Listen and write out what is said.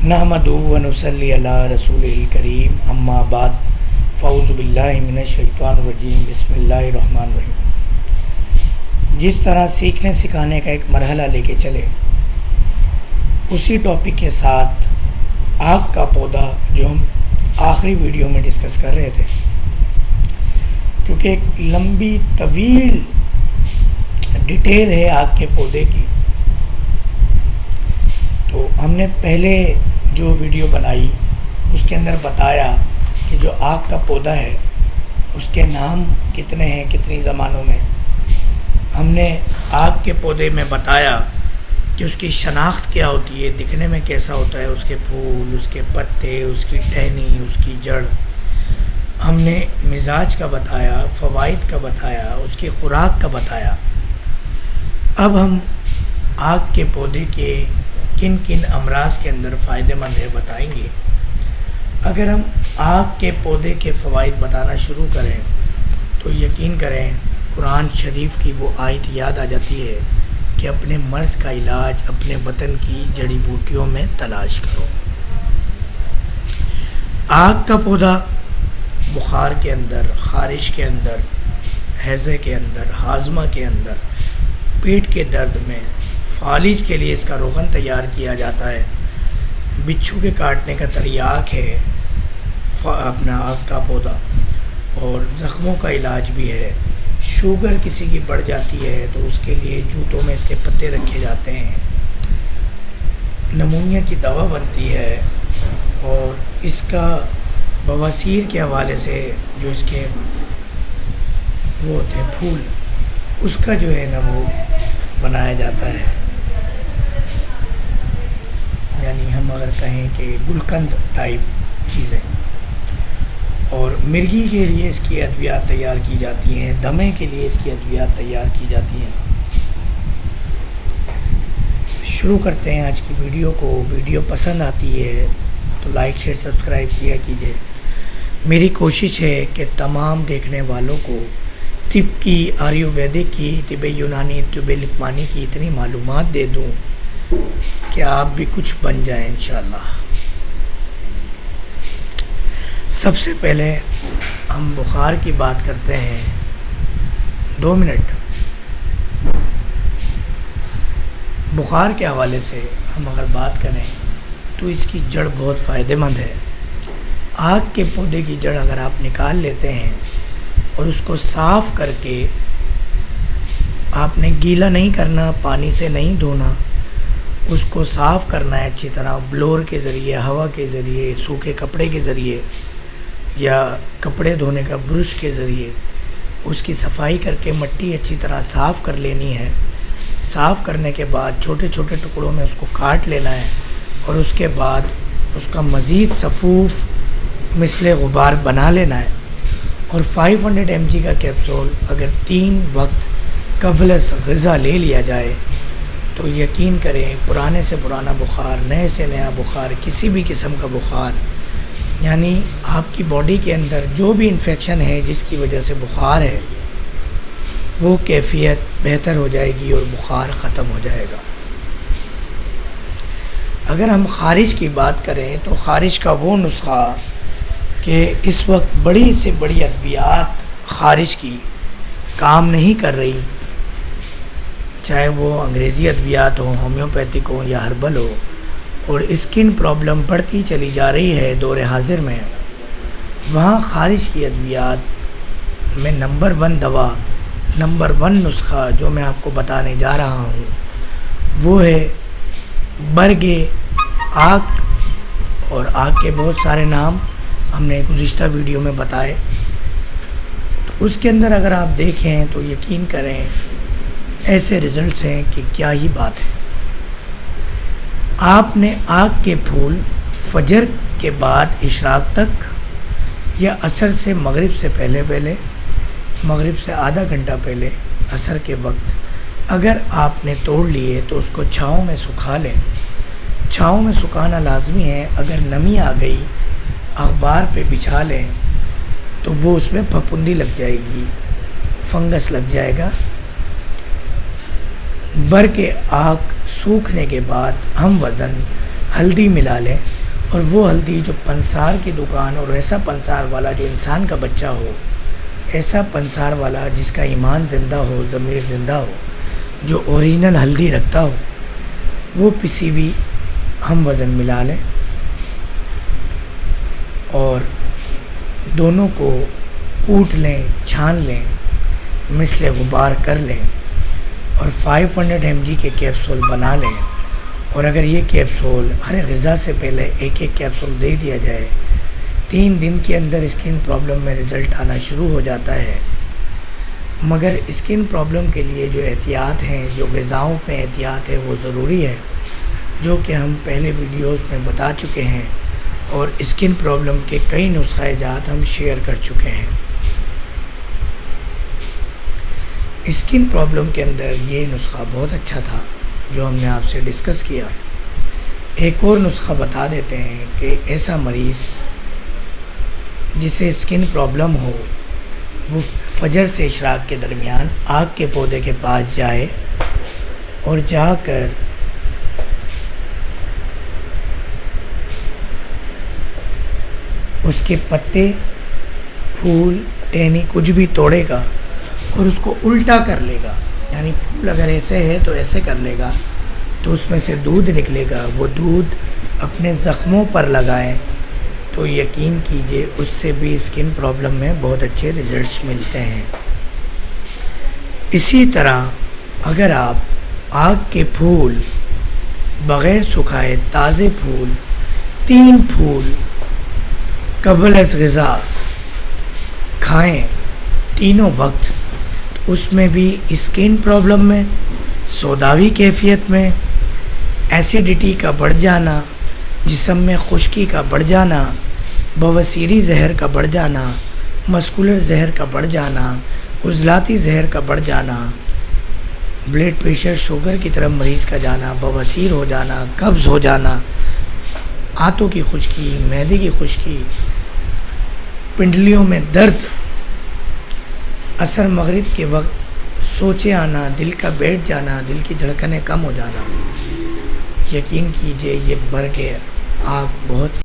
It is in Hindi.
नहमदु व नुसल्ली अला रसूलिल करीम अम्मा बाद फ़ऊज़ु बिल्लाहि मिनश शैतानिर रजीम बिस्मिल्लाहिर रहमानिर रहीम। जिस तरह सीखने सिखाने का एक मरहला लेके चले, उसी टॉपिक के साथ आग का पौधा जो हम आखिरी वीडियो में डिस्कस कर रहे थे, क्योंकि एक लंबी तवील डिटेल है आग के पौधे की। तो हमने पहले जो वीडियो बनाई उसके अंदर बताया कि जो आग का पौधा है उसके नाम कितने हैं, कितनी ज़मानों में। हमने आग के पौधे में बताया कि उसकी शनाख्त क्या होती है, दिखने में कैसा होता है, उसके फूल, उसके पत्ते, उसकी टहनी, उसकी जड़। हमने मिजाज का बताया, फ़वाइद का बताया, उसकी खुराक का बताया। अब हम आग के पौधे के किन किन अमराज के अंदर फ़ायदेमंद है बताएंगे। अगर हम आग के पौधे के फ़वाइद बताना शुरू करें तो यकीन करें कुरान शरीफ की वो आयत याद आ जाती है कि अपने मर्ज़ का इलाज अपने वतन की जड़ी बूटियों में तलाश करो। आग का पौधा बुखार के अंदर, ख़ारिश के अंदर, हैज़े के अंदर, हाजमा के अंदर, पेट के दर्द में, फालिज के लिए इसका रोगन तैयार किया जाता है। बिच्छू के काटने का तरियाक है अपना आग का पौधा, और ज़ख्मों का इलाज भी है। शुगर किसी की बढ़ जाती है तो उसके लिए जूतों में इसके पत्ते रखे जाते हैं। नमूनिया की दवा बनती है, और इसका बवासीर के हवाले से जो इसके वो होते हैं फूल, उसका जो है ना वो बनाया जाता है। यानी हम अगर कहें कि गुलकंद टाइप चीज़ें। और मिर्गी के लिए इसकी अद्वियात तैयार की जाती हैं, दमे के लिए इसकी अद्वियात तैयार की जाती हैं। शुरू करते हैं आज की वीडियो को। वीडियो पसंद आती है तो लाइक शेयर सब्सक्राइब किया कीजिए। मेरी कोशिश है कि तमाम देखने वालों को तिब की, आयुर्वेदिक की, तिब यूनानी, तिब लिकमानी की इतनी मालूमात दे दूं कि आप भी कुछ बन जाएं इंशाअल्लाह। सबसे पहले हम बुखार की बात करते हैं। 2 मिनट। बुखार के हवाले से हम अगर बात करें तो इसकी जड़ बहुत फ़ायदेमंद है। आग के पौधे की जड़ अगर आप निकाल लेते हैं और उसको साफ़ करके, आपने गीला नहीं करना, पानी से नहीं धोना, उसको साफ़ करना है अच्छी तरह, ब्लोअर के ज़रिए, हवा के ज़रिए, सूखे कपड़े के ज़रिए या कपड़े धोने का ब्रश के ज़रिए उसकी सफाई करके मट्टी अच्छी तरह साफ़ कर लेनी है। साफ़ करने के बाद छोटे छोटे टुकड़ों में उसको काट लेना है, और उसके बाद उसका मज़ीद सफ़ूफ़ मिसले गुबार बना लेना है। और 500 mg का कैप्सूल अगर 3 वक्त कबल ग़िज़ा ले लिया जाए तो यकीन करें पुराने से पुराना बुखार, नए से नया बुखार, किसी भी किस्म का बुखार, यानी आपकी बॉडी के अंदर जो भी इन्फेक्शन है जिसकी वजह से बुखार है, वो कैफियत बेहतर हो जाएगी और बुखार ख़त्म हो जाएगा। अगर हम ख़ारिश की बात करें तो ख़ारिश का वो नुस्खा कि इस वक्त बड़ी से बड़ी अद्वियात ख़ारिश की काम नहीं कर रही, चाहे वो अंग्रेज़ी अद्वियात हो, होम्योपैथिक हो या हर्बल हो, और स्किन प्रॉब्लम बढ़ती चली जा रही है दौर हाजिर में, वहाँ ख़ारिश की अद्वियात में नंबर 1 दवा, नंबर 1 नुस्खा जो मैं आपको बताने जा रहा हूँ वो है बरगे आग। और आग के बहुत सारे नाम हमने गुज़िश्ता वीडियो में बताए, तो उसके अंदर अगर आप देखें तो यकीन करें ऐसे रिज़ल्ट्स हैं कि क्या ही बात है। आपने आग के फूल फजर के बाद इशराक तक या असर से मगरिब से पहले, मगरिब से आधा घंटा पहले, असर के वक्त अगर आपने तोड़ लिए तो उसको छाँव में सुखा लें। छाँव में सुखाना लाजमी है। अगर नमी आ गई, अखबार पे बिछा लें तो वो उसमें फफूंदी लग जाएगी, फंगस लग जाएगा। बर के आग सूखने के बाद हम वज़न हल्दी मिला लें और वो हल्दी जो पंसार की दुकान और ऐसा पंसार वाला जो इंसान का बच्चा हो, ऐसा पंसार वाला जिसका ईमान ज़िंदा हो, ज़मीर ज़िंदा हो, जो ओरिजिनल हल्दी रखता हो, वो पिसी हुई हम वज़न मिला लें और दोनों को कूट लें, छान लें, मिसले गुबार कर लें और 500 mg के कैप्सूल बना लें। और अगर ये कैप्सूल हर ग़िज़ा से पहले एक एक कैप्सूल दे दिया जाए, 3 दिन के अंदर स्किन प्रॉब्लम में रिज़ल्ट आना शुरू हो जाता है। मगर स्किन प्रॉब्लम के लिए जो एहतियात हैं, जो ग़िज़ाओं पे एहतियात है, वो ज़रूरी है, जो कि हम पहले वीडियोस में बता चुके हैं और स्किन प्रॉब्लम के कई नुस्ख़ा जात हम शेयर कर चुके हैं। स्किन प्रॉब्लम के अंदर ये नुस्ख़ा बहुत अच्छा था जो हमने आपसे डिस्कस किया। एक और नुस्ख़ा बता देते हैं कि ऐसा मरीज़ जिसे स्किन प्रॉब्लम हो, वो फजर से इशराक के दरमियान आग के पौधे के पास जाए और जाकर उसके पत्ते, फूल, टहनी कुछ भी तोड़ेगा और उसको उल्टा कर लेगा। यानी फूल अगर ऐसे है तो ऐसे कर लेगा तो उसमें से दूध निकलेगा। वो दूध अपने ज़ख्मों पर लगाएं तो यकीन कीजिए उससे भी स्किन प्रॉब्लम में बहुत अच्छे रिज़ल्ट्स मिलते हैं। इसी तरह अगर आप आग के फूल बग़ैर सुखाए ताज़े फूल 3 फूल क़ब्ल अज़ ग़िज़ा खाएं तीनों वक्त, उसमें भी स्किन प्रॉब्लम में, सौदावी कैफियत में, एसिडिटी का बढ़ जाना, जिस्म में खुश्की का बढ़ जाना, बवासीरी जहर का बढ़ जाना, मस्कुलर जहर का बढ़ जाना, उज़लाती जहर का बढ़ जाना, ब्लड प्रेशर शुगर की तरफ मरीज़ का जाना, बवासीर हो जाना, कब्ज़ हो जाना, आंतों की खुश्की, मैदे की खुश्की, पिंडलियों में दर्द, असर मगरिब के वक्त सोचे आना, दिल का बैठ जाना, दिल की धड़कनें कम हो जाना, यकीन कीजिए ये बर्क़ आग बहुत